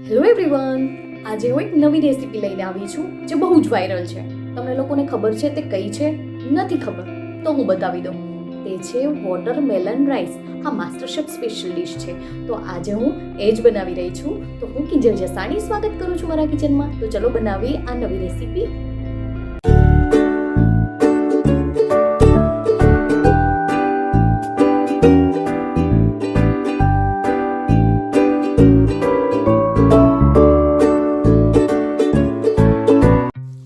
Hello everyone, આજે હું એક નવી રેસીપી લઈને આવી છું જે બહુ જ વાયરલ છે. તમને લોકોને ખબર છે તે કઈ છે? નથી ખબર તો હું બતાવી દઉં. તે છે વોટરમેલન રાઈસ. હા, માસ્ટર શેફ સ્પેશિયલ ડિશ છે. તો આજે હું એ જ બનાવી રહી છું. તો હું કિંજલ જસાણી સ્વાગત કરું છું મારા કિચનમાં. તો ચલો બનાવીએ આ નવી રેસીપી.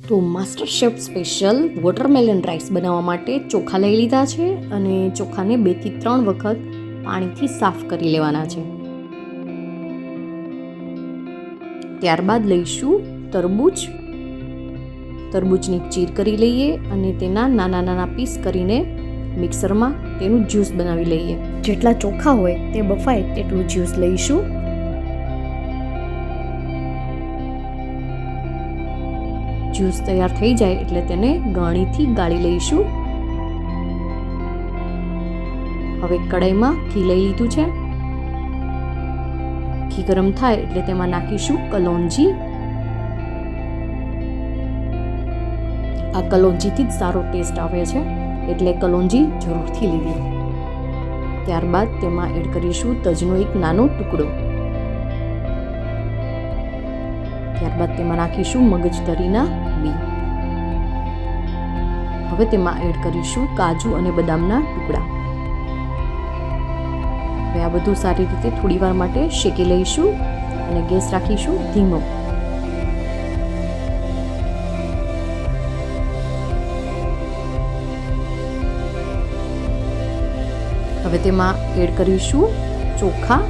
તો master chef special watermelon rice બનાવવા માટે ચોખા લઈ લીધા છે અને ચોખાને 2 થી 3 વખત પાણીથી સાફ કરી લેવાના છે. ત્યારબાદ લઈશું તરબૂચની ચીર કરી લઈએ અને તેના નાના નાના પીસ કરીને મિક્સરમાં તેનું જ્યુસ બનાવી લઈએ. જેટલા ચોખા હોય તે બફાય તેટલું જ્યુસ લઈશું. જ્યુસ તૈયાર થઈ જાય એટલે તેને ગાળીથી ગાળી લઈશું. હવે કડાઈમાં ઘી લઈ લીધું છે. ઘી ગરમ થાય એટલે તેમાં નાખીશું કલોંજી. આ કલોંજીથી જ સારો ટેસ્ટ આવે છે એટલે કલોંજી જરૂરથી લેવી. ત્યારબાદ તેમાં એડ કરીશું તજનો એક નાનો ટુકડો. ત્યારબાદ તેમાં નાખીશું મગજતરીના બી. હવે તેમાં એડ કરીશું કાજુ અને બદામના ટુકડા. હવે આ બધું સારી રીતે થોડી વાર માટે શેકી લઈશું અને ગેસ રાખીશું ધીમો. હવે તેમાં એડ કરીશું ચોખા.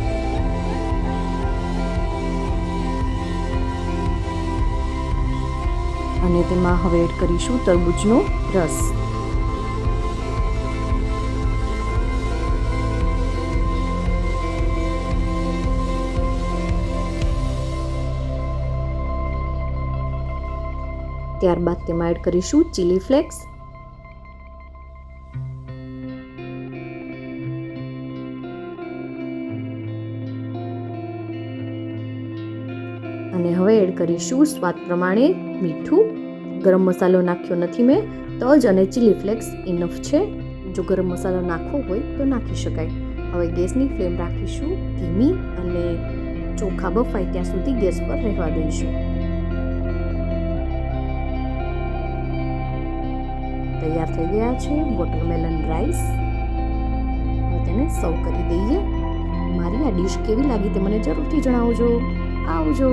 અને તેમાં હવે એડ કરીશું તરબૂચનો રસ. ત્યારબાદ તેમાં એડ કરીશું ચીલી ફ્લેક્સ. અને હવે એડ કરીશું સ્વાદ પ્રમાણે મીઠું. ગરમ મસાલો નાખ્યો નથી મેં. તજ અને ચીલી ફ્લેક્સ ઇનફ છે. જો ગરમ મસાલો નાખવો હોય તો નાખી શકાય. હવે ગેસની ફ્લેમ રાખીશું ધીમી અને ચોખા બફાય ત્યાં સુધી ગેસ પર રહેવા દઈશું. તૈયાર થઈ ગયા છે વોટરમેલન રાઈસ. હવે તેને સર્વ કરી દઈએ. મારી આ ડિશ કેવી લાગી તે મને જરૂરથી જણાવજો. આવજો.